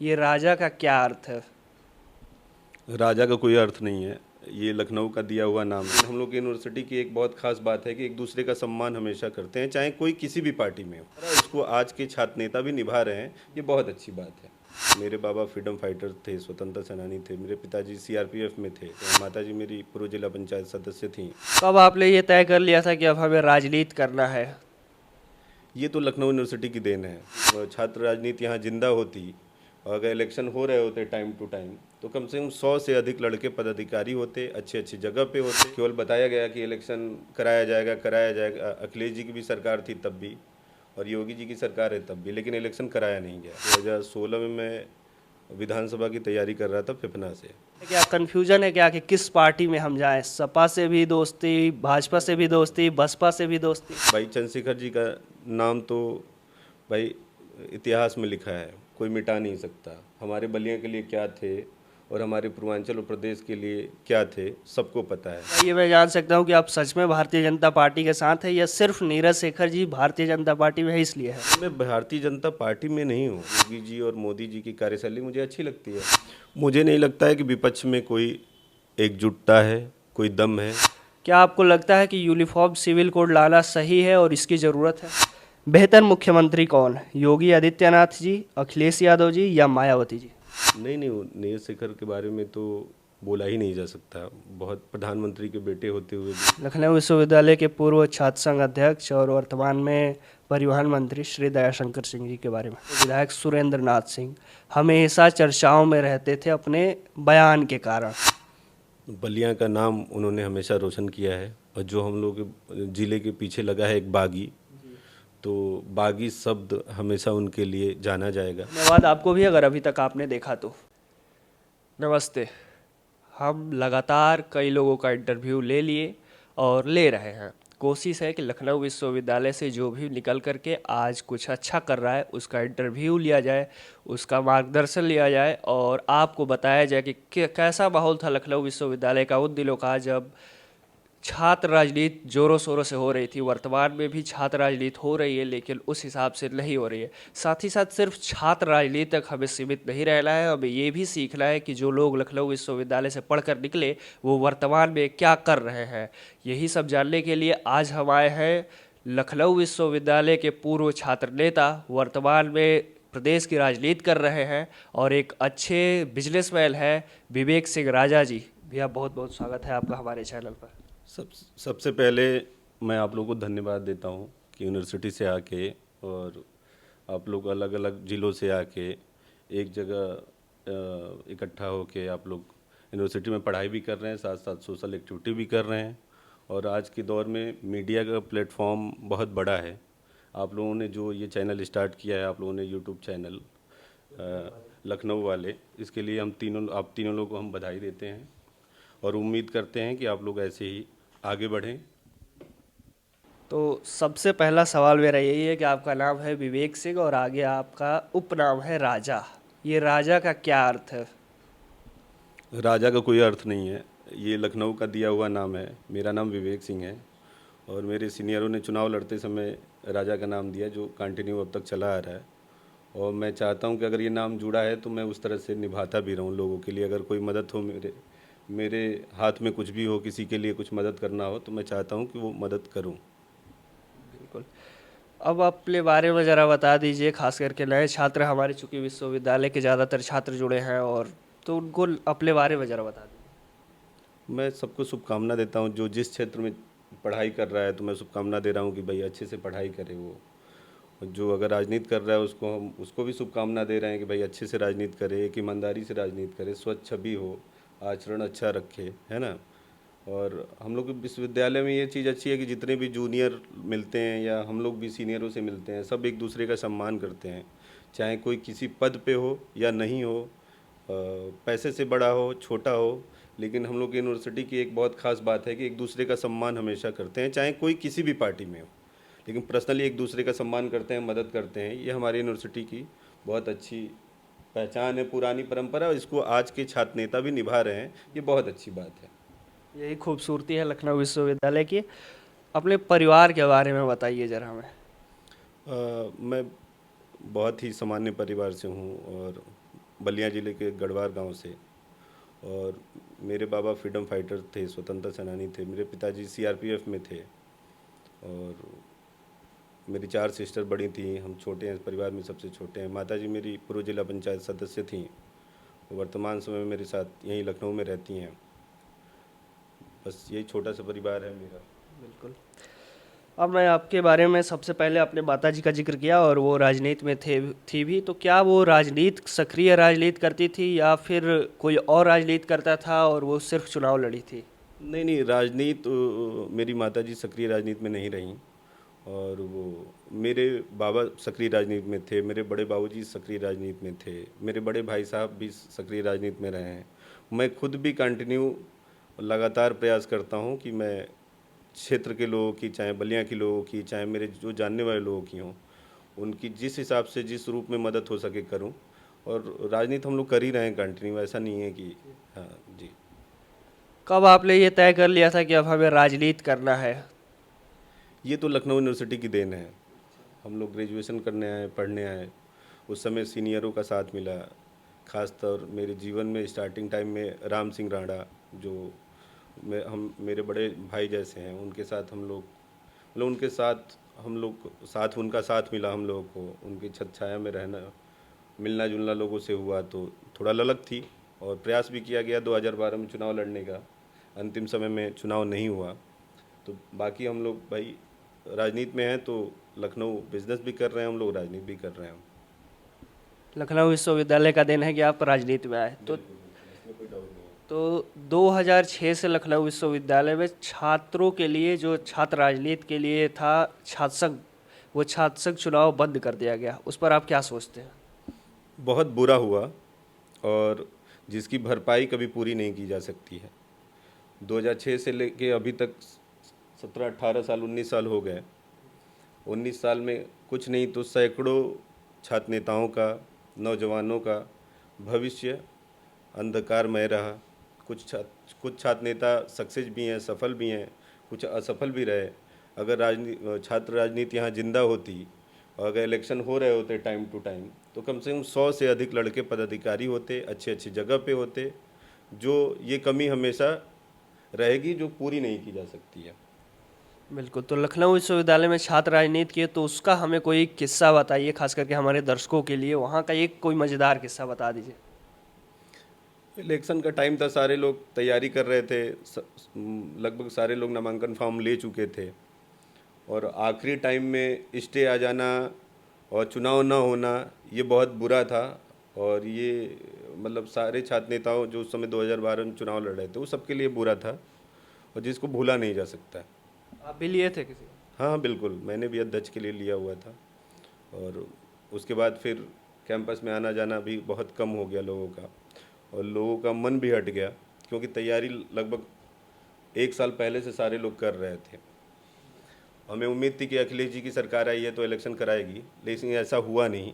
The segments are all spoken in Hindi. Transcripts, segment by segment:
ये राजा का क्या अर्थ है? राजा का कोई अर्थ नहीं है। ये लखनऊ का दिया हुआ नाम है। हम लोग की यूनिवर्सिटी की एक बहुत खास बात है कि एक दूसरे का सम्मान हमेशा करते हैं, चाहे कोई किसी भी पार्टी में हो। इसको आज के छात्र नेता भी निभा रहे हैं, ये बहुत अच्छी बात है। मेरे बाबा फ्रीडम फाइटर थे, स्वतंत्रता सेनानी थे। मेरे पिताजी सीआरपीएफ में थे। माताजी मेरी पूर्व जिला पंचायत सदस्य थी। कब आपने ये तय कर लिया था कि अब हमें राजनीति करना है? ये तो लखनऊ यूनिवर्सिटी की देन है। छात्र राजनीति यहाँ जिंदा होती और अगर इलेक्शन हो रहे होते टाइम टू टाइम तो कम से कम 100 से अधिक लड़के पदाधिकारी होते, अच्छी अच्छी जगह पे होते। केवल बताया गया कि इलेक्शन कराया जाएगा। अखिलेश जी की भी सरकार थी तब भी और योगी जी की सरकार है तब भी, लेकिन इलेक्शन कराया नहीं गया। 2016 में मैं विधानसभा की तैयारी कर रहा था फिपना से। क्या कन्फ्यूजन है क्या कि किस पार्टी में हम जाएं? सपा से भी दोस्ती, भाजपा से भी दोस्ती, बसपा से भी दोस्ती। भाई चंद्रशेखर जी का नाम तो भाई इतिहास में लिखा है, कोई मिटा नहीं सकता। हमारे बलिया के लिए क्या थे और हमारे पूर्वांचल और प्रदेश के लिए क्या थे, सबको पता है। ये मैं जान सकता हूँ कि आप सच में भारतीय जनता पार्टी के साथ हैं या सिर्फ नीरज शेखर जी भारतीय जनता पार्टी में है इसलिए है? मैं भारतीय जनता पार्टी में नहीं हूँ। योगी जी और मोदी जी की कार्यशैली मुझे अच्छी लगती है। मुझे नहीं लगता है कि विपक्ष में कोई एकजुटता है, कोई दम है। क्या आपको लगता है कि यूनिफॉर्म सिविल कोड लाना सही है और इसकी ज़रूरत है? बेहतर मुख्यमंत्री कौन, योगी आदित्यनाथ जी, अखिलेश यादव जी या मायावती जी? नहीं, नीरज शेखर के बारे में तो बोला ही नहीं जा सकता। बहुत प्रधानमंत्री के बेटे होते हुए भी। लखनऊ विश्वविद्यालय के पूर्व छात्र संघ अध्यक्ष और वर्तमान में परिवहन मंत्री श्री दयाशंकर सिंह जी के बारे में। विधायक सुरेंद्र नाथ सिंह हमेशा चर्चाओं में रहते थे अपने बयान के कारण। बलिया का नाम उन्होंने हमेशा रोशन किया है और जो हम लोग के ज़िले के पीछे लगा है एक बागी, तो बागी शब्द हमेशा उनके लिए जाना जाएगा। धन्यवाद आपको भी, अगर अभी तक आपने देखा तो। नमस्ते। हम लगातार कई लोगों का इंटरव्यू ले लिए और ले रहे हैं। कोशिश है कि लखनऊ विश्वविद्यालय से जो भी निकल करके आज कुछ अच्छा कर रहा है उसका इंटरव्यू लिया जाए, उसका मार्गदर्शन लिया जाए और आपको बताया जाए कि कैसा माहौल था लखनऊ विश्वविद्यालय का उन दिनों का जब छात्र राजनीति जोरों शोरों से हो रही थी। वर्तमान में भी छात्र राजनीति हो रही है लेकिन उस हिसाब से नहीं हो रही है। साथ ही साथ सिर्फ छात्र राजनीति तक हमें सीमित नहीं रहना है, हमें ये भी सीखना है कि जो लोग लखनऊ विश्वविद्यालय से पढ़कर निकले वो वर्तमान में क्या कर रहे हैं। यही सब जानने के लिए आज हम आए हैं लखनऊ विश्वविद्यालय के पूर्व छात्र नेता, वर्तमान में प्रदेश की राजनीति कर रहे हैं और एक अच्छे बिजनेसमैन हैं विवेक सिंह राजा जी। भैया बहुत बहुत स्वागत है आपका हमारे चैनल पर। सबसे पहले मैं आप लोगों को धन्यवाद देता हूँ कि यूनिवर्सिटी से आके और आप लोग अलग अलग ज़िलों से आके एक जगह इकट्ठा होके आप लोग यूनिवर्सिटी में पढ़ाई भी कर रहे हैं, साथ साथ सोशल एक्टिविटी भी कर रहे हैं। और आज के दौर में मीडिया का प्लेटफॉर्म बहुत बड़ा है। आप लोगों ने जो ये चैनल स्टार्ट किया है, आप लोगों ने यूट्यूब चैनल लखनऊ वाले, इसके लिए आप तीनों लोगों को हम बधाई देते हैं और उम्मीद करते हैं कि आप लोग ऐसे ही आगे बढ़ें। तो सबसे पहला सवाल मेरा यही है कि आपका नाम है विवेक सिंह और आगे आपका उपनाम है राजा। ये राजा का क्या अर्थ है? राजा का कोई अर्थ नहीं है। ये लखनऊ का दिया हुआ नाम है। मेरा नाम विवेक सिंह है और मेरे सीनियरों ने चुनाव लड़ते समय राजा का नाम दिया, जो कंटिन्यू अब तक चला आ रहा है। और मैं चाहता हूं कि अगर ये नाम जुड़ा है तो मैं उस तरह से निभाता भी रहूं लोगों के लिए। अगर कोई मदद हो, मेरे हाथ में कुछ भी हो, किसी के लिए कुछ मदद करना हो, तो मैं चाहता हूं कि वो मदद करूं। बिल्कुल। अब अपने बारे में ज़रा बता दीजिए, खास करके नए छात्र हमारे चूँकि विश्वविद्यालय के ज़्यादातर छात्र जुड़े हैं और तो उनको अपने बारे में ज़रा बता दीजिए। मैं सबको शुभकामना देता हूं, जो जिस क्षेत्र में पढ़ाई कर रहा है, तो मैं शुभकामना दे रहा हूं कि भाई अच्छे से पढ़ाई करे वो। और जो अगर राजनीति कर रहा है उसको भी शुभकामना दे रहे हैं कि भाई अच्छे से राजनीति करे, एक ईमानदारी से राजनीति करे, स्वच्छ छवि हो, आचरण अच्छा रखे, है ना। और हम लोग विश्वविद्यालय में ये चीज़ अच्छी है कि जितने भी जूनियर मिलते हैं या हम लोग भी सीनियरों से मिलते हैं, सब एक दूसरे का सम्मान करते हैं, चाहे कोई किसी पद पे हो या नहीं हो, पैसे से बड़ा हो छोटा हो। लेकिन हम लोग की यूनिवर्सिटी की एक बहुत खास बात है कि एक दूसरे का सम्मान हमेशा करते हैं, चाहे कोई किसी भी पार्टी में हो, लेकिन पर्सनली एक दूसरे का सम्मान करते हैं, मदद करते हैं। ये हमारी यूनिवर्सिटी की बहुत अच्छी पहचान है, पुरानी परंपरा, और इसको आज के छात्र नेता भी निभा रहे हैं। ये बहुत अच्छी बात है। यही खूबसूरती है लखनऊ विश्वविद्यालय की। अपने परिवार के बारे में बताइए ज़रा हमें। मैं बहुत ही सामान्य परिवार से हूँ और बलिया ज़िले के गढ़वार गांव से। और मेरे बाबा फ्रीडम फाइटर थे, स्वतंत्रता सेनानी थे। मेरे पिताजी सीआरपीएफ में थे। और मेरी 4 सिस्टर बड़ी थी, हम छोटे हैं, परिवार में सबसे छोटे हैं। माताजी मेरी पूर्व जिला पंचायत सदस्य थीं। वो वर्तमान समय में मेरे साथ यहीं लखनऊ में रहती हैं। बस यही छोटा सा परिवार है मेरा। बिल्कुल। अब मैं आपके बारे में सबसे पहले अपने माताजी का जिक्र किया और वो राजनीति में थी भी, तो क्या वो राजनीति सक्रिय राजनीति करती थी या फिर कोई और राजनीति करता था और वो सिर्फ चुनाव लड़ी थी? नहीं नहीं, राजनीति मेरी माताजी सक्रिय राजनीति में नहीं रहीं। और वो मेरे बाबा सक्रिय राजनीति में थे, मेरे बड़े बाबूजी सक्रिय राजनीति में थे, मेरे बड़े भाई साहब भी सक्रिय राजनीति में रहे हैं। मैं खुद भी कंटिन्यू लगातार प्रयास करता हूं कि मैं क्षेत्र के लोगों की, चाहे बलिया के लोगों की, चाहे मेरे जो जानने वाले लोगों की हों, उनकी जिस हिसाब से जिस रूप में मदद हो सके करूं। और राजनीति हम लोग कर ही रहे हैं कंटिन्यू, ऐसा नहीं है कि हाँ जी। कब आपने ये तय कर लिया था कि अब हमें राजनीति करना है? ये तो लखनऊ यूनिवर्सिटी की देन है। हम लोग ग्रेजुएशन करने आए, पढ़ने आए, उस समय सीनियरों का साथ मिला। खासतौर मेरे जीवन में स्टार्टिंग टाइम में राम सिंह राणा, जो हम मेरे बड़े भाई जैसे हैं, उनके साथ हम लोग, मतलब उनके साथ हम लोग साथ उनका साथ मिला हम लोगों को। उनकी छत छाया में रहना, मिलना जुलना लोगों से हुआ, तो थोड़ा ललक थी। और प्रयास भी किया गया 2012 में चुनाव लड़ने का। अंतिम समय में चुनाव नहीं हुआ। तो बाकी हम लोग भाई राजनीति में हैं, तो लखनऊ बिजनेस भी कर रहे हैं हम लोग, राजनीति भी कर रहे हैं। लखनऊ विश्वविद्यालय का दिन है कि आप राजनीति में आए। इसमें कोई डाउट नहीं है। तो 2006 से लखनऊ विश्वविद्यालय में छात्रों के लिए, जो छात्र राजनीति के लिए था छात्र संघ, वो छात्र संघ चुनाव बंद कर दिया गया। उस पर आप क्या सोचते हैं? बहुत बुरा हुआ, और जिसकी भरपाई कभी पूरी नहीं की जा सकती है। 2006 से लेके अभी तक 17-18 साल, 19 साल हो गए। 19 साल में कुछ नहीं तो सैकड़ों छात्र नेताओं का, नौजवानों का भविष्य अंधकारमय रहा। कुछ छात्र नेता सक्सेस भी हैं, सफल भी हैं, कुछ असफल भी रहे। अगर छात्र राजनीति यहाँ जिंदा होती और अगर इलेक्शन हो रहे होते टाइम टू टाइम, तो कम से कम 100 से अधिक लड़के पदाधिकारी होते, अच्छी अच्छी जगह पे होते। जो ये कमी हमेशा रहेगी, जो पूरी नहीं की जा सकती है। बिल्कुल। तो लखनऊ विश्वविद्यालय में छात्र राजनीति की है, तो उसका हमें कोई किस्सा बताइए, खास करके हमारे दर्शकों के लिए वहाँ का एक कोई मज़ेदार किस्सा बता दीजिए। इलेक्शन का टाइम था, सारे लोग तैयारी कर रहे थे, लगभग सारे लोग नामांकन फॉर्म ले चुके थे। और आखिरी टाइम में स्टे आ जाना और चुनाव ना होना, ये बहुत बुरा था। और ये मतलब सारे छात्र नेताओं जो उस समय 2012 में चुनाव लड़ रहे थे, वो सबके लिए बुरा था, और जिसको भूला नहीं जा सकता है। आप भी लिए थे किसी? हाँ हाँ बिल्कुल, मैंने भी अध्यक्ष के लिए लिया हुआ था। और उसके बाद फिर कैंपस में आना जाना भी बहुत कम हो गया लोगों का, और लोगों का मन भी हट गया, क्योंकि तैयारी लगभग 1 साल पहले से सारे लोग कर रहे थे। हमें उम्मीद थी कि अखिलेश जी की सरकार आई है तो इलेक्शन कराएगी, लेकिन ऐसा हुआ नहीं।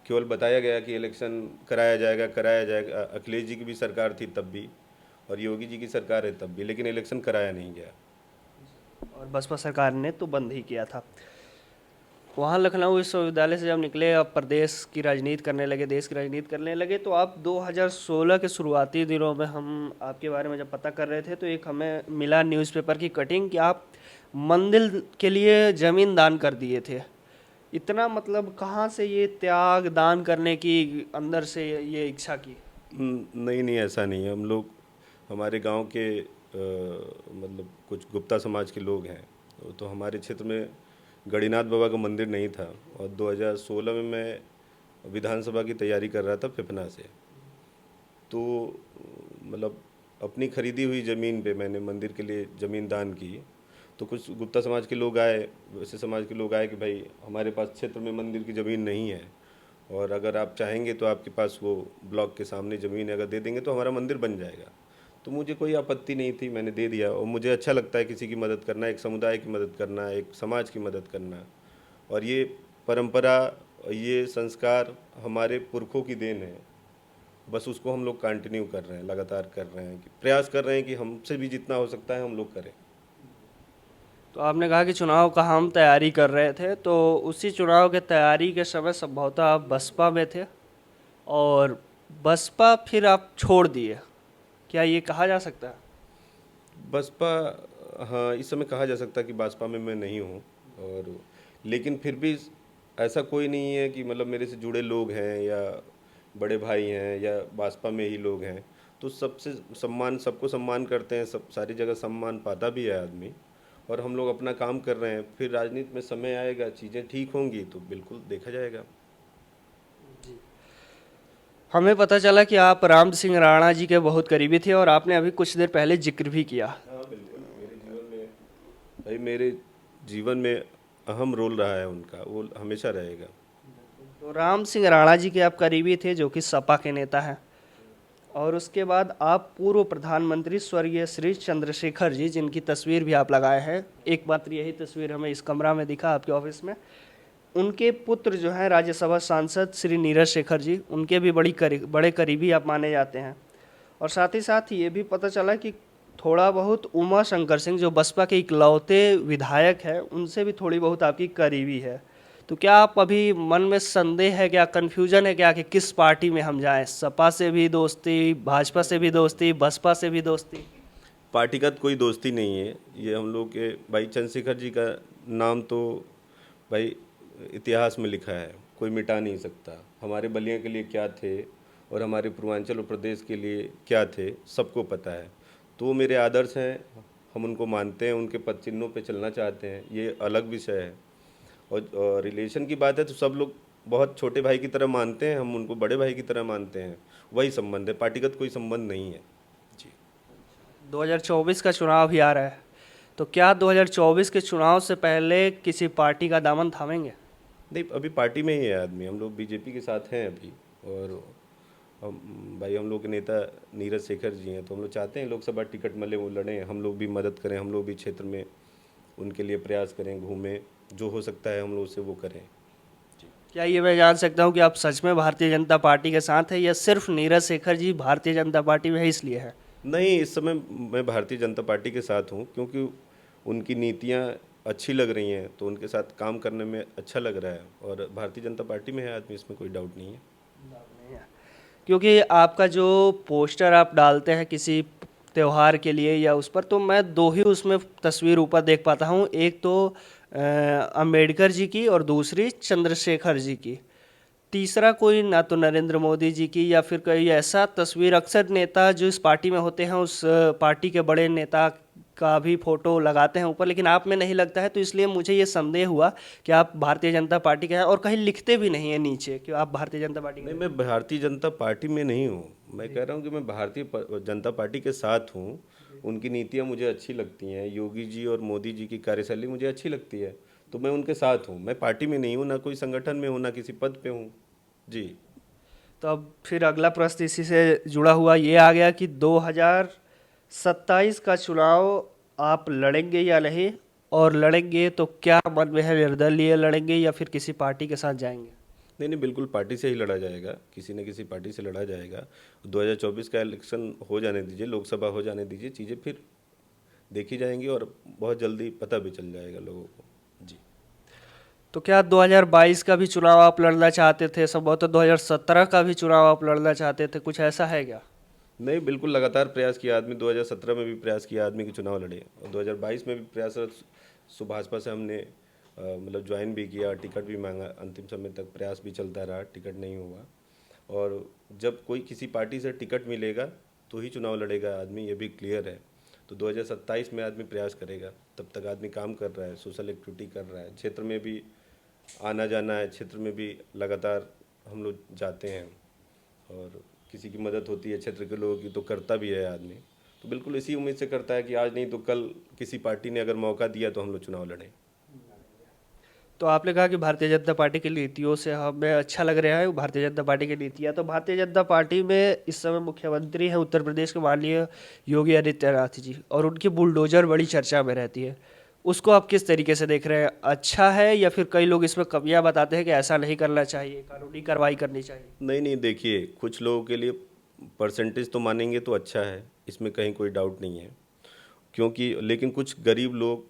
केवल बताया गया कि इलेक्शन कराया जाएगा कराया जाएगा। अखिलेश जी की भी सरकार थी तब भी, और योगी जी की सरकार है तब भी, लेकिन इलेक्शन कराया नहीं गया। और बसपा सरकार ने तो बंद ही किया था। वहाँ लखनऊ विश्वविद्यालय से जब निकले, अब प्रदेश की राजनीति करने लगे, देश की राजनीति करने लगे, तो आप 2016 के शुरुआती दिनों में, हम आपके बारे में जब पता कर रहे थे, तो एक हमें मिला न्यूज़पेपर की कटिंग कि आप मंदिर के लिए ज़मीन दान कर दिए थे। इतना मतलब कहाँ से ये त्याग दान करने की अंदर से ये इच्छा की? नहीं नहीं, ऐसा नहीं है। हम लोग, हमारे गांव के मतलब कुछ गुप्ता समाज के लोग हैं, तो हमारे क्षेत्र में गणिनाथ बाबा का मंदिर नहीं था। और 2016 में मैं विधानसभा की तैयारी कर रहा था फिपना से, तो मतलब अपनी खरीदी हुई ज़मीन पे मैंने मंदिर के लिए ज़मीन दान की। तो कुछ गुप्ता समाज के लोग आए, वैसे समाज के लोग आए कि भाई हमारे पास क्षेत्र में मंदिर की ज़मीन नहीं है, और अगर आप चाहेंगे तो आपके पास वो ब्लॉक के सामने ज़मीन अगर दे देंगे तो हमारा मंदिर बन जाएगा। तो मुझे कोई आपत्ति नहीं थी, मैंने दे दिया। और मुझे अच्छा लगता है किसी की मदद करना, एक समुदाय की मदद करना, एक समाज की मदद करना। और ये परंपरा, ये संस्कार हमारे पुरखों की देन है। बस उसको हम लोग कंटिन्यू कर रहे हैं, लगातार कर रहे हैं, कि प्रयास कर रहे हैं कि हमसे भी जितना हो सकता है हम लोग करें। तो आपने कहा कि चुनाव का हम तैयारी कर रहे थे, तो उसी चुनाव के तैयारी के समय संभवतः आप बसपा में थे, और बसपा फिर आप छोड़ दिए, क्या ये कहा जा सकता है? बसपा, हाँ, इस समय कहा जा सकता है कि बसपा में मैं नहीं हूँ। और लेकिन फिर भी ऐसा कोई नहीं है कि मतलब मेरे से जुड़े लोग हैं या बड़े भाई हैं या बसपा में ही लोग हैं, तो सबसे सम्मान, सबको सम्मान करते हैं, सब सारी जगह सम्मान पाता भी है आदमी। और हम लोग अपना काम कर रहे हैं, फिर राजनीति में समय आएगा, चीज़ें ठीक होंगी तो बिल्कुल देखा जाएगा। हमें पता चला कि आप राम सिंह राणा जी के बहुत करीबी थे और आपने अभी कुछ देर पहले जिक्र भी किया। हाँ बिल्कुल, मेरे जीवन में, भाई मेरे जीवन में अहम रोल रहा है उनका, वो हमेशा रहेगा। तो राम सिंह राणा जी के आप करीबी थे, जो कि सपा के नेता हैं, और उसके बाद आप पूर्व प्रधानमंत्री स्वर्गीय श्री चंद्रशेखर जी, जिनकी तस्वीर भी आप लगाए हैं, एकमात्र यही तस्वीर हमें इस कमरा में दिखा आपके ऑफिस में, उनके पुत्र जो हैं राज्यसभा सांसद श्री नीरज शेखर जी, उनके भी बड़े करीबी आप माने जाते हैं। और साथ ही साथ ये भी पता चला कि थोड़ा बहुत उमा शंकर सिंह, जो बसपा के इकलौते विधायक हैं, उनसे भी थोड़ी बहुत आपकी करीबी है। तो क्या आप अभी मन में संदेह है, क्या कन्फ्यूजन है क्या कि किस पार्टी में हम जाएं? सपा से भी दोस्ती, भाजपा से भी दोस्ती, बसपा से भी दोस्ती? पार्टीगत कोई दोस्ती नहीं है, ये हम लोग के भाई चंद्रशेखर जी का नाम तो भाई इतिहास में लिखा है, कोई मिटा नहीं सकता। हमारे बलिया के लिए क्या थे और हमारे पूर्वांचल और प्रदेश के लिए क्या थे, सबको पता है। तो वो मेरे आदर्श हैं, हम उनको मानते हैं, उनके पद चिन्हों पे चलना चाहते हैं, ये अलग विषय है। और रिलेशन की बात है तो सब लोग बहुत छोटे भाई की तरह मानते हैं, हम उनको बड़े भाई की तरह मानते हैं, वही संबंध है, पार्टीगत कोई संबंध नहीं है जी। 2024 का चुनाव भी आ रहा है, तो क्या 2024 के चुनाव से पहले किसी पार्टी का दामन थामेंगे? नहीं, अभी पार्टी में ही है आदमी, हम लोग बीजेपी के साथ हैं अभी। और भाई हम लोग के नेता नीरज शेखर जी हैं, तो हम लोग चाहते हैं लोकसभा टिकट मिले, वो लड़ें, हम लोग भी मदद करें, हम लोग भी क्षेत्र में उनके लिए प्रयास करें, घूमें, जो हो सकता है हम लोग उससे वो करें। क्या ये मैं जान सकता हूँ कि आप सच में भारतीय जनता पार्टी के साथ हैं, या सिर्फ नीरज शेखर जी भारतीय जनता पार्टी में है इसलिए है? नहीं, इस समय मैं भारतीय जनता पार्टी के साथ हूँ, क्योंकि उनकी नीतियाँ अच्छी लग रही हैं, तो उनके साथ काम करने में अच्छा लग रहा है। और भारतीय जनता पार्टी में है आदमी, इसमें कोई डाउट नहीं है। क्योंकि आपका जो पोस्टर आप डालते हैं किसी त्योहार के लिए या उस पर, तो मैं दो ही उसमें तस्वीर ऊपर देख पाता हूँ, एक तो अंबेडकर जी की और दूसरी चंद्रशेखर जी की। तीसरा कोई ना तो नरेंद्र मोदी जी की या फिर कोई ऐसा तस्वीर, अक्सर नेता जो इस पार्टी में होते हैं उस पार्टी के बड़े नेता का भी फोटो लगाते हैं ऊपर, लेकिन आप में नहीं लगता है, तो इसलिए मुझे ये संदेह हुआ कि आप भारतीय जनता पार्टी के हैं, और कहीं लिखते भी नहीं है नीचे कि आप भारतीय जनता पार्टी के नहीं, हैं। मैं भारतीय जनता पार्टी में नहीं हूँ, मैं कह रहा हूँ कि मैं भारतीय जनता पार्टी के साथ हूँ। उनकी नीतियाँ मुझे अच्छी लगती हैं, योगी जी और मोदी जी की कार्यशैली मुझे अच्छी लगती है, तो मैं उनके साथ हूँ। मैं पार्टी में नहीं हूँ, ना कोई संगठन में हूँ, ना किसी पद पे हूँ जी। तो अब फिर अगला प्रश्न इसी से जुड़ा हुआ ये आ गया कि 2027 का चुनाव आप लड़ेंगे या नहीं, और लड़ेंगे तो क्या मन में है, निर्दलीय लड़ेंगे या फिर किसी पार्टी के साथ जाएंगे? नहीं नहीं, बिल्कुल पार्टी से ही लड़ा जाएगा, किसी न किसी पार्टी से लड़ा जाएगा। 2024 का इलेक्शन हो जाने दीजिए, लोकसभा हो जाने दीजिए, चीज़ें फिर देखी जाएंगी और बहुत जल्दी पता भी चल जाएगा लोगों को जी। तो क्या 2022 का भी चुनाव आप लड़ना चाहते थे? संभवतः 2017 का भी चुनाव आप लड़ना चाहते थे, कुछ ऐसा है क्या? नहीं, बिल्कुल लगातार प्रयास किया आदमी, 2017 में भी प्रयास किया आदमी कि चुनाव लड़े, और 2022 में भी प्रयास, भाजपा से हमने मतलब ज्वाइन भी किया, टिकट भी मांगा, अंतिम समय तक प्रयास भी चलता रहा, टिकट नहीं हुआ। और जब कोई किसी पार्टी से टिकट मिलेगा तो ही चुनाव लड़ेगा आदमी, ये भी क्लियर है। तो 2027 में आदमी प्रयास करेगा, तब तक आदमी काम कर रहा है, सोशल एक्टिविटी कर रहा है, क्षेत्र में भी आना जाना है, क्षेत्र में भी लगातार हम लोग जाते हैं, और किसी की मदद होती है क्षेत्र के लोगों की तो करता भी है आदमी। तो बिल्कुल इसी उम्मीद से करता है कि आज नहीं तो कल किसी पार्टी ने अगर मौका दिया तो हम लोग चुनाव लड़ें। तो आपने कहा कि भारतीय जनता पार्टी की नीतियों से हमें अच्छा लग रहा है, भारतीय जनता पार्टी की नीतियाँ, तो भारतीय जनता पार्टी में इस समय मुख्यमंत्री हैं उत्तर प्रदेश के माननीय योगी आदित्यनाथ जी, और उनकी बुलडोजर बड़ी चर्चा में रहती है। उसको आप किस तरीके से देख रहे हैं? अच्छा है, या फिर कई लोग इसमें कमियां बताते हैं कि ऐसा नहीं करना चाहिए, कानूनी कार्रवाई करनी चाहिए? नहीं नहीं, देखिए, कुछ लोगों के लिए परसेंटेज तो मानेंगे तो अच्छा है, इसमें कहीं कोई डाउट नहीं है, क्योंकि लेकिन कुछ गरीब लोग,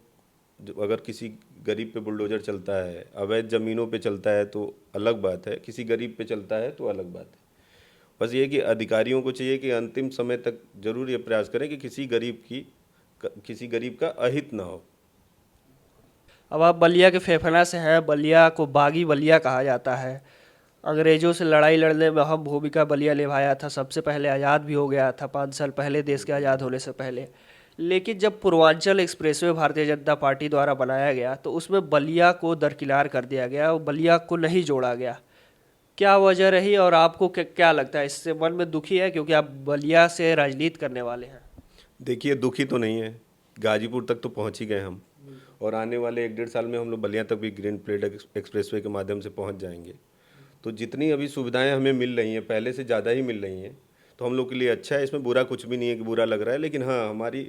अगर किसी गरीब पे बुलडोजर चलता है, अवैध ज़मीनों पे चलता है तो अलग बात है, किसी गरीब पे चलता है तो अलग बात है। बस ये कि अधिकारियों को चाहिए कि अंतिम समय तक जरूर ये प्रयास करें कि किसी गरीब का अहित ना हो। अब आप बलिया के फेफना से हैं, बलिया को बागी बलिया कहा जाता है। अंग्रेजों से लड़ाई लड़ने में अहम भूमिका बलिया निभाया था, सबसे पहले आज़ाद भी हो गया था 5 साल पहले, देश के आज़ाद होने से पहले। लेकिन जब पूर्वांचल एक्सप्रेसवे भारतीय जनता पार्टी द्वारा बनाया गया तो उसमें बलिया को दरकिनार कर दिया गया और बलिया को नहीं जोड़ा गया। क्या वजह रही और आपको क्या लगता है, इससे मन में दुखी है क्योंकि आप बलिया से राजनीति करने वाले हैं? देखिए, दुखी तो नहीं है, गाजीपुर तक तो पहुंच ही गए हम, और आने वाले 1-1.5 साल में हम लोग बलिया तक भी ग्रीन प्लेट एक्सप्रेसवे के माध्यम से पहुंच जाएंगे। तो जितनी अभी सुविधाएं हमें मिल रही हैं पहले से ज़्यादा ही मिल रही हैं, तो हम लोग के लिए अच्छा है, इसमें बुरा कुछ भी नहीं है कि बुरा लग रहा है। लेकिन हाँ, हमारी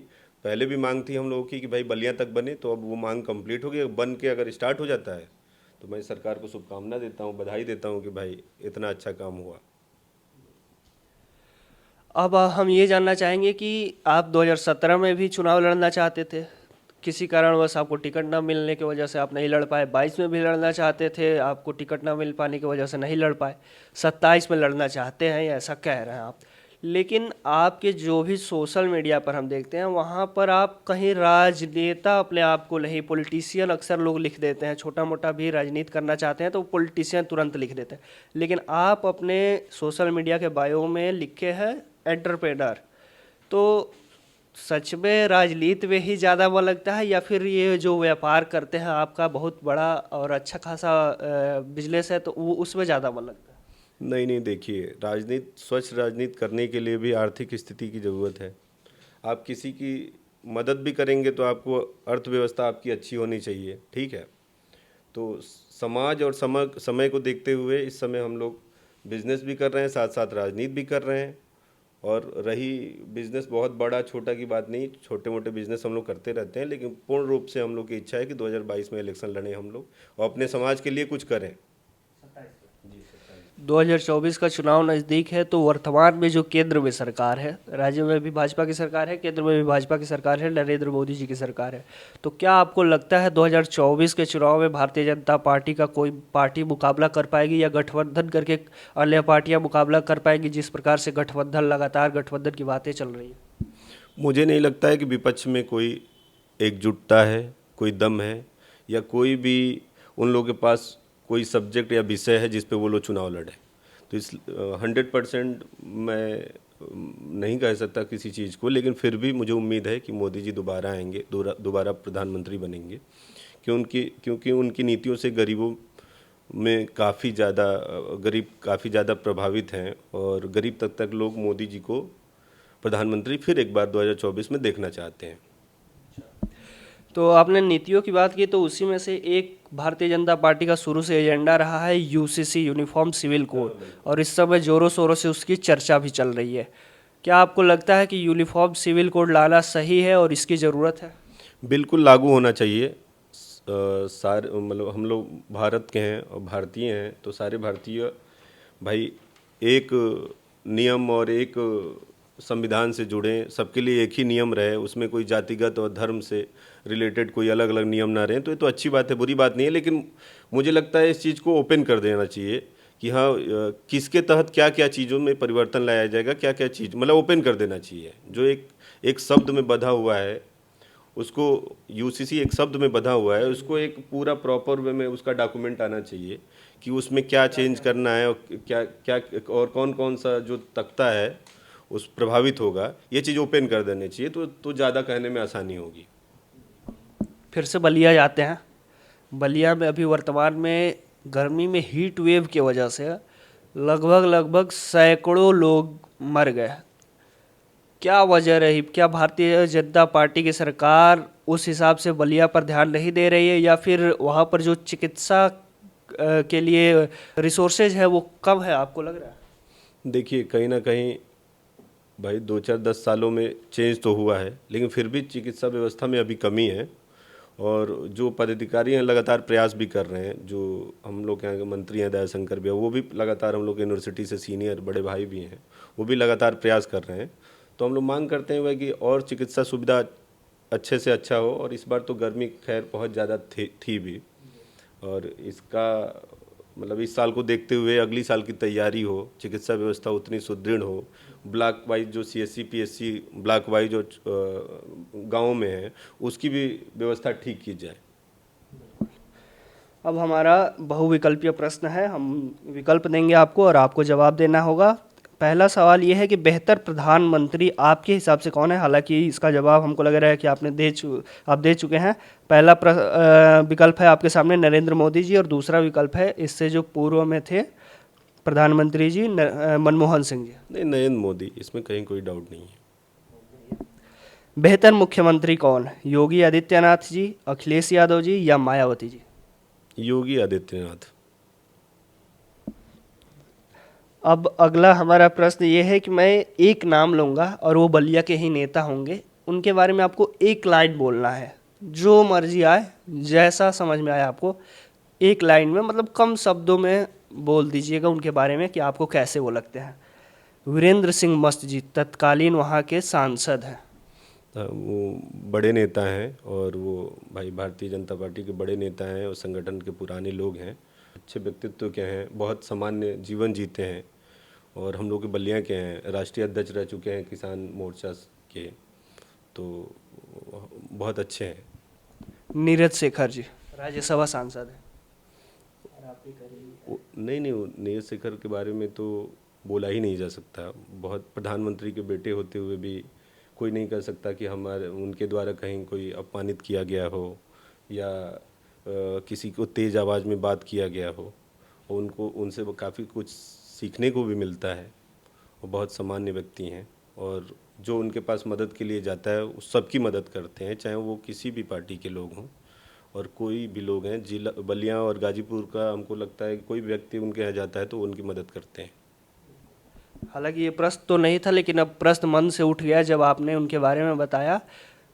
पहले भी मांग थी हम लोगों की कि भाई बलिया तक बने, तो अब वो मांग कंप्लीट हो गई। बन के अगर स्टार्ट हो जाता है तो मैं सरकार को शुभकामना देता हूँ, बधाई देता हूँ कि भाई इतना अच्छा काम हुआ। अब हम ये जानना चाहेंगे कि आप 2017 में भी चुनाव लड़ना चाहते थे, किसी कारणवश आपको टिकट ना मिलने की वजह से आप नहीं लड़ पाए। 22 में भी लड़ना चाहते थे, आपको टिकट ना मिल पाने की वजह से नहीं लड़ पाए। 27 में लड़ना चाहते हैं, ऐसा कह रहे हैं आप। लेकिन आपके जो भी सोशल मीडिया पर हम देखते हैं वहाँ पर आप कहीं राजनेता अपने आप को नहीं, पॉलिटिशियन अक्सर लोग लिख देते हैं, छोटा मोटा भी राजनीति करना चाहते हैं तो पॉलिटिशियन तुरंत लिख देते हैं। लेकिन आप अपने सोशल मीडिया के बायो में लिखे हैं एंटरप्रेनर। तो सच में राजनीति में ही ज़्यादा मन लगता है या फिर ये जो व्यापार करते हैं आपका बहुत बड़ा और अच्छा खासा बिजनेस है तो वो उसमें ज़्यादा मन लगता है? नहीं नहीं, देखिए, स्वच्छ राजनीति करने के लिए भी आर्थिक स्थिति की ज़रूरत है। आप किसी की मदद भी करेंगे तो आपको अर्थव्यवस्था आपकी अच्छी होनी चाहिए, ठीक है। तो समाज और समय को देखते हुए इस समय हम लोग बिजनेस भी कर रहे हैं, साथ साथ राजनीति भी कर रहे हैं। और रही बिजनेस बहुत बड़ा छोटा की बात नहीं, छोटे मोटे बिजनेस हम लोग करते रहते हैं, लेकिन पूर्ण रूप से हम लोग की इच्छा है कि 2022 में इलेक्शन लड़ें हम लोग और अपने समाज के लिए कुछ करें। 2024 का चुनाव नज़दीक है तो वर्तमान में जो केंद्र में सरकार है, राज्य में भी भाजपा की सरकार है, केंद्र में भी भाजपा की सरकार है, नरेंद्र मोदी जी की सरकार है, तो क्या आपको लगता है 2024 के चुनाव में भारतीय जनता पार्टी का कोई पार्टी मुकाबला कर पाएगी या गठबंधन करके अन्य पार्टियां मुकाबला कर पाएंगी, जिस प्रकार से गठबंधन लगातार गठबंधन की बातें चल रही हैं? मुझे नहीं लगता है कि विपक्ष में कोई एकजुटता है, कोई दम है, या कोई भी उन लोगों के पास कोई सब्जेक्ट या विषय है जिस पे वो लोग चुनाव लड़े। तो इस 100% मैं नहीं कह सकता किसी चीज़ को, लेकिन फिर भी मुझे उम्मीद है कि मोदी जी दोबारा आएंगे, दोबारा प्रधानमंत्री बनेंगे, क्योंकि उनकी नीतियों से गरीब काफ़ी ज़्यादा प्रभावित हैं, और गरीब तक लोग मोदी जी को प्रधानमंत्री फिर एक बार 2024 में देखना चाहते हैं। तो आपने नीतियों की बात की तो उसी में से एक भारतीय जनता पार्टी का शुरू से एजेंडा रहा है यूसीसी, यूनिफॉर्म सिविल कोड, और इस समय जोरों शोरों से उसकी चर्चा भी चल रही है। क्या आपको लगता है कि यूनिफॉर्म सिविल कोड लाना सही है और इसकी ज़रूरत है? बिल्कुल लागू होना चाहिए। सारे मतलब हम लोग भारत के हैं और भारतीय हैं, तो सारे भारतीय भाई एक नियम और एक संविधान से जुड़ें, सबके लिए एक ही नियम रहे, उसमें कोई जातिगत और धर्म से रिलेटेड कोई अलग अलग नियम ना रहें। तो ये तो अच्छी बात है, बुरी बात नहीं है, लेकिन मुझे लगता है इस चीज़ को ओपन कर देना चाहिए कि हाँ, किसके तहत क्या क्या चीज़ों में परिवर्तन लाया जाएगा, क्या क्या चीज़, मतलब ओपन कर देना चाहिए। जो एक शब्द में बंधा हुआ है उसको, यूसीसी एक शब्द में बंधा हुआ है, उसको एक पूरा प्रॉपर वे में उसका डॉक्यूमेंट आना चाहिए कि उसमें क्या चेंज करना है और क्या क्या और कौन कौन सा जो तख्ता है उस प्रभावित होगा, ये चीज़ ओपन कर देनी चाहिए, तो ज़्यादा कहने में आसानी होगी। फिर से बलिया जाते हैं। बलिया में अभी वर्तमान में गर्मी में हीट वेव की वजह से लगभग सैकड़ों लोग मर गए। क्या वजह रही? क्या भारतीय जनता पार्टी की सरकार उस हिसाब से बलिया पर ध्यान नहीं दे रही है या फिर वहाँ पर जो चिकित्सा के लिए रिसोर्सेज है वो कम है, आपको लग रहा है? देखिए, कहीं ना कहीं भाई 2-4-10 सालों में चेंज तो हुआ है, लेकिन फिर भी चिकित्सा व्यवस्था में अभी कमी है। और जो पदाधिकारी हैं लगातार प्रयास भी कर रहे हैं, जो हम लोग के यहाँ के मंत्री हैं दयाशंकर भैया, वो भी लगातार, हम लोग यूनिवर्सिटी से सीनियर बड़े भाई भी हैं, वो भी लगातार प्रयास कर रहे हैं। तो हम लोग मांग करते हैं वह कि और चिकित्सा सुविधा अच्छे से अच्छा हो। और इस बार तो गर्मी खैर बहुत ज़्यादा थी भी, और इसका मतलब इस साल को देखते हुए अगली साल की तैयारी हो, चिकित्सा व्यवस्था उतनी सुदृढ़ हो, ब्लॉक वाइज जो सीएससी पीएससी ब्लॉक वाइज जो गाँव में है उसकी भी व्यवस्था ठीक की जाए। अब हमारा बहुविकल्पीय प्रश्न है, हम विकल्प देंगे आपको और आपको जवाब देना होगा। पहला सवाल ये है कि बेहतर प्रधानमंत्री आपके हिसाब से कौन है। हालांकि इसका जवाब हमको लग रहा है कि आप दे चुके हैं। पहला विकल्प है आपके सामने नरेंद्र मोदी जी और दूसरा विकल्प है इससे जो पूर्व में थे प्रधानमंत्री जी मनमोहन सिंह जी। नहीं, नरेंद्र मोदी, इसमें कहीं कोई डाउट नहीं है। बेहतर मुख्यमंत्री कौन है, योगी आदित्यनाथ जी, अखिलेश यादव जी या मायावती जी। योगी आदित्यनाथ। अब अगला हमारा प्रश्न ये है कि मैं एक नाम लूँगा और वो बलिया के ही नेता होंगे, उनके बारे में आपको एक लाइन बोलना है, जो मर्जी आए, जैसा समझ में आए आपको एक लाइन में, मतलब कम शब्दों में बोल दीजिएगा उनके बारे में कि आपको कैसे वो लगते हैं। वीरेंद्र सिंह मस्त जी तत्कालीन वहाँ के सांसद हैं। वो बड़े नेता हैं और वो भाई भारतीय जनता पार्टी के बड़े नेता हैं और संगठन के पुराने लोग हैं, अच्छे व्यक्तित्व के हैं, बहुत सामान्य जीवन जीते हैं और हम लोग के बलिया के हैं, राष्ट्रीय अध्यक्ष रह चुके हैं किसान मोर्चा के, तो बहुत अच्छे हैं। नीरज शेखर जी राज्यसभा सांसद हैं। नहीं नहीं, नीरज शेखर के बारे में तो बोला ही नहीं जा सकता। बहुत प्रधानमंत्री के बेटे होते हुए भी कोई नहीं कह सकता कि हमारे उनके द्वारा कहीं कोई अपमानित किया गया हो या किसी को तेज़ आवाज़ में बात किया गया हो। और उनको उनसे वो काफ़ी कुछ सीखने को भी मिलता है। वो बहुत सामान्य व्यक्ति हैं और जो उनके पास मदद के लिए जाता है उस सबकी मदद करते हैं, चाहे वो किसी भी पार्टी के लोग हों और कोई भी लोग हैं। जिला बलिया और गाजीपुर का हमको लगता है कि कोई व्यक्ति उनके यहाँ जाता है तो उनकी मदद करते हैं। हालांकि ये प्रश्न तो नहीं था, लेकिन अब प्रश्न मन से उठ गया जब आपने उनके बारे में बताया।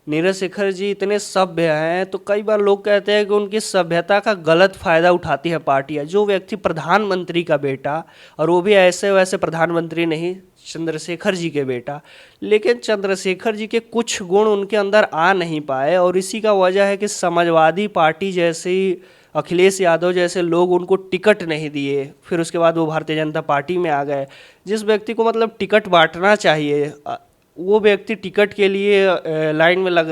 नीरज शेखर जी इतने सभ्य हैं, तो कई बार लोग कहते हैं कि उनकी सभ्यता का गलत फायदा उठाती है पार्टियां। जो व्यक्ति प्रधानमंत्री का बेटा, और वो भी ऐसे वैसे प्रधानमंत्री नहीं, चंद्रशेखर जी के बेटा, लेकिन चंद्रशेखर जी के कुछ गुण उनके अंदर आ नहीं पाए और इसी का वजह है कि समाजवादी पार्टी जैसी, अखिलेश यादव जैसे लोग उनको टिकट नहीं दिए, फिर उसके बाद वो भारतीय जनता पार्टी में आ गए। जिस व्यक्ति को मतलब टिकट बांटना चाहिए, वो व्यक्ति टिकट के लिए लाइन में लग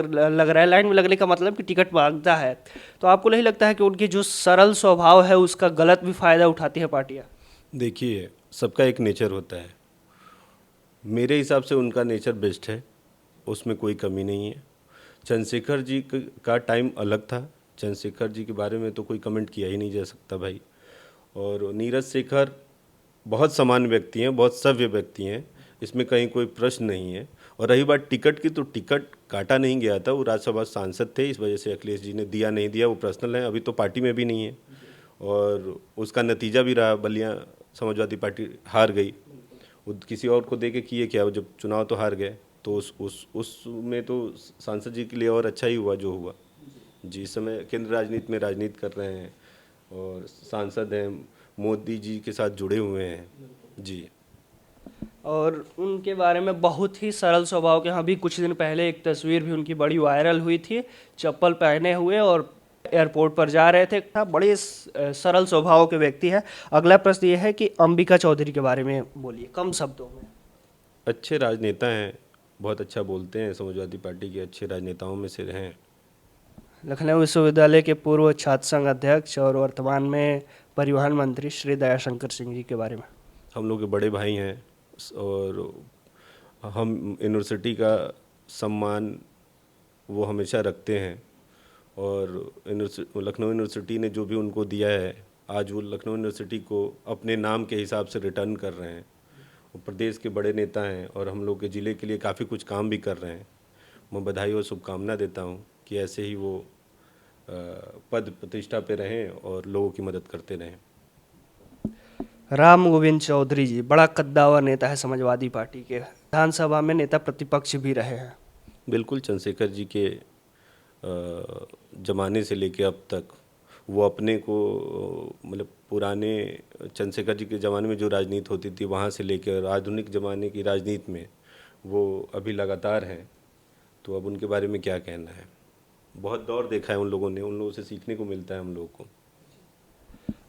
रहा है। लाइन में लगने का मतलब कि टिकट मांगता है। तो आपको नहीं लगता है कि उनकी जो सरल स्वभाव है उसका गलत भी फायदा उठाती है पार्टियां। देखिए, सबका एक नेचर होता है। मेरे हिसाब से उनका नेचर बेस्ट है, उसमें कोई कमी नहीं है। चंद्रशेखर जी का टाइम अलग था, चंद्रशेखर जी के बारे में तो कोई कमेंट किया ही नहीं जा सकता भाई। और नीरज शेखर बहुत सामान्य व्यक्ति हैं, बहुत सभ्य व्यक्ति हैं, इसमें कहीं कोई प्रश्न नहीं है। और रही बात टिकट की, तो टिकट काटा नहीं गया था, वो राज्यसभा सांसद थे, इस वजह से अखिलेश जी ने दिया नहीं दिया वो पर्सनल है। अभी तो पार्टी में भी नहीं है और उसका नतीजा भी रहा, बलिया समाजवादी पार्टी हार गई। वो किसी और को दे के किए क्या, वो जब चुनाव तो हार गए, तो उसमें तो सांसद जी के लिए और अच्छा ही हुआ जो हुआ। जी, इस समय केंद्र राजनीति में राजनीति कर रहे हैं और सांसद हैं, मोदी जी के साथ जुड़े हुए हैं। जी, और उनके बारे में बहुत ही सरल स्वभाव के, अभी कुछ दिन पहले एक तस्वीर भी उनकी बड़ी वायरल हुई थी, चप्पल पहने हुए और एयरपोर्ट पर जा रहे थे। बड़े सरल स्वभाव के व्यक्ति हैं। अगला प्रश्न ये है कि अंबिका चौधरी के बारे में बोलिए कम शब्दों में। अच्छे राजनेता हैं, बहुत अच्छा बोलते हैं, समाजवादी पार्टी के अच्छे राजनेताओं में से हैं। लखनऊ विश्वविद्यालय के पूर्व छात्र संघ अध्यक्ष और वर्तमान में परिवहन मंत्री श्री दयाशंकर सिंह जी के बारे में। हम लोग के बड़े भाई हैं और हम यूनिवर्सिटी का सम्मान वो हमेशा रखते हैं और लखनऊ यूनिवर्सिटी ने जो भी उनको दिया है, आज वो लखनऊ यूनिवर्सिटी को अपने नाम के हिसाब से रिटर्न कर रहे हैं। वो प्रदेश के बड़े नेता हैं और हम लोग के ज़िले के लिए काफ़ी कुछ काम भी कर रहे हैं। मैं बधाई और शुभकामना देता हूँ कि ऐसे ही वो पद प्रतिष्ठा पे रहें और लोगों की मदद करते रहें। राम गोविंद चौधरी जी बड़ा कद्दावर नेता है समाजवादी पार्टी के, विधानसभा में नेता प्रतिपक्ष भी रहे हैं। बिल्कुल, चंद्रशेखर जी के ज़माने से लेके अब तक वो अपने को मतलब पुराने चंद्रशेखर जी के ज़माने में जो राजनीति होती थी वहाँ से लेकर आधुनिक ज़माने की राजनीति में वो अभी लगातार हैं। तो अब उनके बारे में क्या कहना है। बहुत दौर देखा है उन लोगों ने, उन लोगों से सीखने को मिलता है हम लोगों को।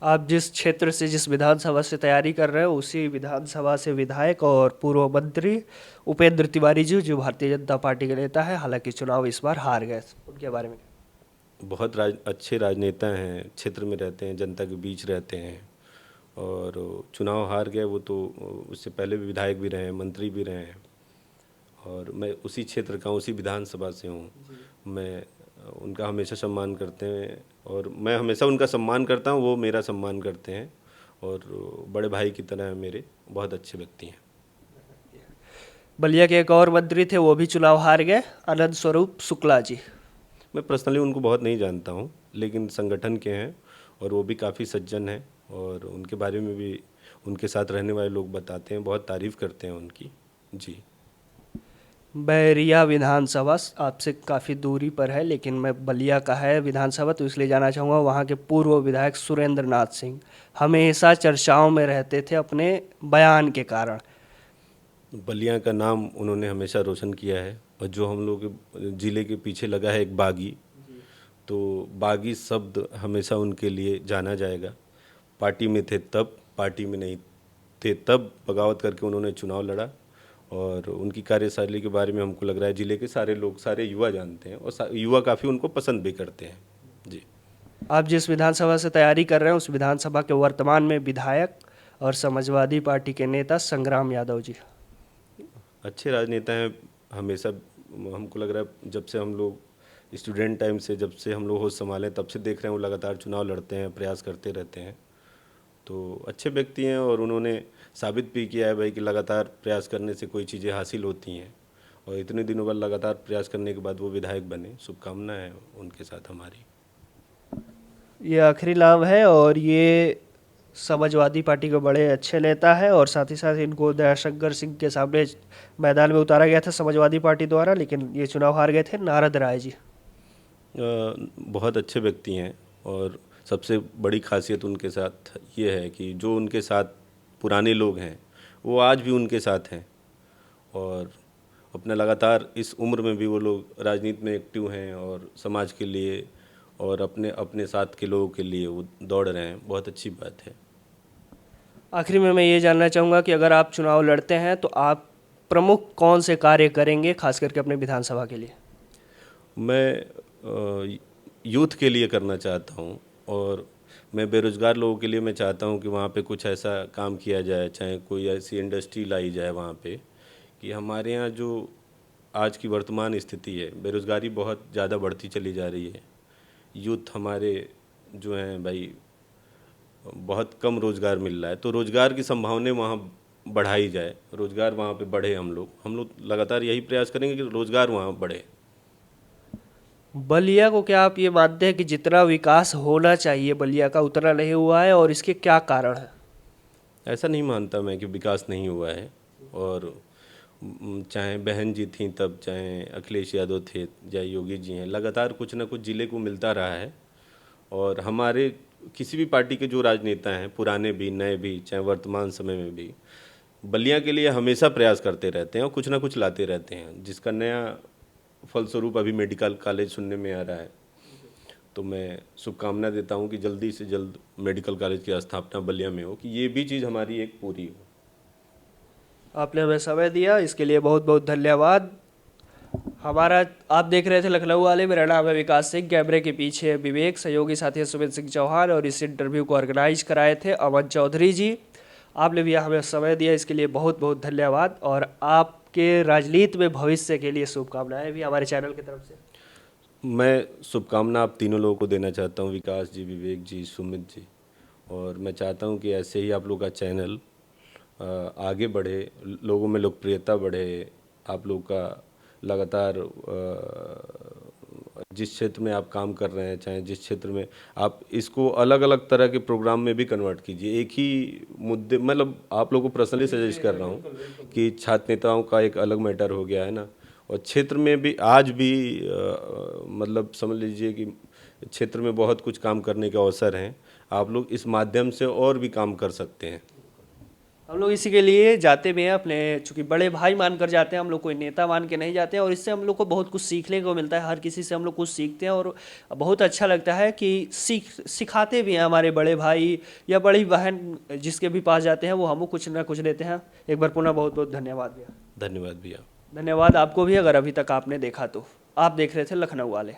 आप जिस क्षेत्र से, जिस विधानसभा से तैयारी कर रहे हो, उसी विधानसभा से विधायक और पूर्व मंत्री उपेंद्र तिवारी जी, जो भारतीय जनता पार्टी के नेता है, हालांकि चुनाव इस बार हार गए, उनके बारे में? बहुत अच्छे राजनेता हैं, क्षेत्र में रहते हैं, जनता के बीच रहते हैं। और चुनाव हार गए वो तो, उससे पहले भी विधायक भी रहे हैं, मंत्री भी रहे हैं। और मैं उसी क्षेत्र का हूँ, उसी विधानसभा से हूँ। मैं उनका हमेशा सम्मान करते हैं और मैं हमेशा उनका सम्मान करता हूँ, वो मेरा सम्मान करते हैं। और बड़े भाई की तरह हैं मेरे, बहुत अच्छे व्यक्ति हैं। बलिया के एक और मंत्री थे, वो भी चुनाव हार गए, आनंद स्वरूप शुक्ला जी। मैं पर्सनली उनको बहुत नहीं जानता हूँ, लेकिन संगठन के हैं और वो भी काफ़ी सज्जन हैं। और उनके बारे में भी उनके साथ रहने वाले लोग बताते हैं, बहुत तारीफ़ करते हैं उनकी। जी। बैरिया विधानसभा आपसे काफ़ी दूरी पर है, लेकिन मैं बलिया का है विधानसभा, तो इसलिए जाना चाहूँगा। वहाँ के पूर्व विधायक सुरेंद्र नाथ सिंह हमेशा चर्चाओं में रहते थे अपने बयान के कारण। बलिया का नाम उन्होंने हमेशा रोशन किया है। और जो हम लोग के ज़िले के पीछे लगा है एक बागी, तो बागी शब्द हमेशा उनके लिए जाना जाएगा। पार्टी में थे तब, पार्टी में नहीं थे तब, बगावत करके उन्होंने चुनाव लड़ा। और उनकी कार्यशैली के बारे में हमको लग रहा है ज़िले के सारे लोग, सारे युवा जानते हैं और युवा काफ़ी उनको पसंद भी करते हैं। जी। आप जिस विधानसभा से तैयारी कर रहे हैं, उस विधानसभा के वर्तमान में विधायक और समाजवादी पार्टी के नेता संग्राम यादव जी। अच्छे राजनेता हैं। हमेशा हमको लग रहा है जब से हम लोग स्टूडेंट टाइम से, जब से हम लोग होश संभाले, तब से देख रहे हैं वो लगातार चुनाव लड़ते हैं, प्रयास करते रहते हैं। तो अच्छे व्यक्ति हैं और उन्होंने साबित भी किया है भाई कि लगातार प्रयास करने से कोई चीज़ें हासिल होती हैं। और इतने दिनों बाद लगातार प्रयास करने के बाद वो विधायक बने। शुभकामनाएं हैं उनके साथ हमारी। ये आखिरी नाम है और ये समाजवादी पार्टी के बड़े अच्छे नेता है, और साथ ही साथ इनको दयाशंकर सिंह के सामने मैदान में उतारा गया था समाजवादी पार्टी द्वारा, लेकिन ये चुनाव हार गए थे, नारद राय जी। बहुत अच्छे व्यक्ति हैं और सबसे बड़ी खासियत उनके साथ ये है कि जो उनके साथ पुराने लोग हैं वो आज भी उनके साथ हैं। और अपना लगातार इस उम्र में भी वो लोग राजनीति में एक्टिव हैं और समाज के लिए और अपने अपने साथ के लोगों के लिए वो दौड़ रहे हैं। बहुत अच्छी बात है। आखिरी में मैं ये जानना चाहूँगा कि अगर आप चुनाव लड़ते हैं तो आप प्रमुख कौन से कार्य करेंगे, खास करके अपने विधानसभा के लिए? मैं यूथ के लिए करना चाहता हूँ और मैं बेरोज़गार लोगों के लिए मैं चाहता हूँ कि वहाँ पे कुछ ऐसा काम किया जाए, चाहे कोई ऐसी इंडस्ट्री लाई जाए वहाँ पे कि हमारे यहाँ जो आज की वर्तमान स्थिति है, बेरोज़गारी बहुत ज़्यादा बढ़ती चली जा रही है। यूथ हमारे जो हैं भाई, बहुत कम रोज़गार मिल रहा है, तो रोज़गार की संभावनाएं वहाँ बढ़ाई जाए, रोज़गार वहाँ पे बढ़े। हम लोग लगातार यही प्रयास करेंगे कि रोज़गार वहाँ बढ़े। बलिया को क्या आप ये मानते हैं कि जितना विकास होना चाहिए बलिया का उतना नहीं हुआ है, और इसके क्या कारण है? ऐसा नहीं मानता मैं कि विकास नहीं हुआ है। और चाहे बहन जी थी तब, चाहे अखिलेश यादव थे, चाहे योगी जी हैं, लगातार कुछ ना कुछ ज़िले को मिलता रहा है। और हमारे किसी भी पार्टी के जो राजनेता हैं, पुराने भी नए भी, चाहे वर्तमान समय में भी, बलिया के लिए हमेशा प्रयास करते रहते हैं और कुछ ना कुछ लाते रहते हैं, जिसका नया फलस्वरूप अभी मेडिकल कॉलेज सुनने में आ रहा है। तो मैं शुभकामना देता हूं कि जल्दी से जल्द मेडिकल कॉलेज की स्थापना बलिया में हो, कि ये भी चीज़ हमारी एक पूरी हो। आपने हमें समय दिया, इसके लिए बहुत बहुत धन्यवाद। हमारा आप देख रहे थे लखनऊ वाले, मेरा नाम है विकास सिंह, कैमरे के पीछे विवेक, सहयोगी साथी सुमित सिंह चौहान, और इस इंटरव्यू को ऑर्गेनाइज कराए थे अमन चौधरी जी। आपने भी हमें समय दिया, इसके लिए बहुत बहुत धन्यवाद, और आपके राजनीति में भविष्य के लिए शुभकामनाएं भी हमारे चैनल की तरफ से। मैं शुभकामना आप तीनों लोगों को देना चाहता हूं, विकास जी, विवेक जी, सुमित जी। और मैं चाहता हूं कि ऐसे ही आप लोग का चैनल आगे बढ़े, लोगों में लोकप्रियता बढ़े। आप लोग का लगातार जिस क्षेत्र में आप काम कर रहे हैं, चाहे जिस क्षेत्र में, आप इसको अलग अलग तरह के प्रोग्राम में भी कन्वर्ट कीजिए। एक ही मुद्दे, मतलब आप लोगों को पर्सनली सजेस्ट कर रहा हूँ कि छात्र नेताओं का एक अलग मैटर हो गया है ना, और क्षेत्र में भी आज भी मतलब समझ लीजिए कि क्षेत्र में बहुत कुछ काम करने के अवसर हैं। आप लोग इस माध्यम से और भी काम कर सकते हैं। हम लोग इसी के लिए जाते भी हैं अपने, चूंकि बड़े भाई मानकर जाते हैं, हम लोग कोई नेता मान के नहीं जाते हैं। और इससे हम लोग को बहुत कुछ सीखने को मिलता है, हर किसी से हम लोग कुछ सीखते हैं और बहुत अच्छा लगता है कि सिखाते भी हैं हमारे बड़े भाई या बड़ी बहन, जिसके भी पास जाते हैं वो हमको कुछ ना कुछ देते हैं। एक बार पुनः बहुत बहुत धन्यवाद भैया। धन्यवाद भैया। धन्यवाद आपको भी, अगर अभी तक आपने देखा तो। आप देख रहे थे लखनऊ वाले।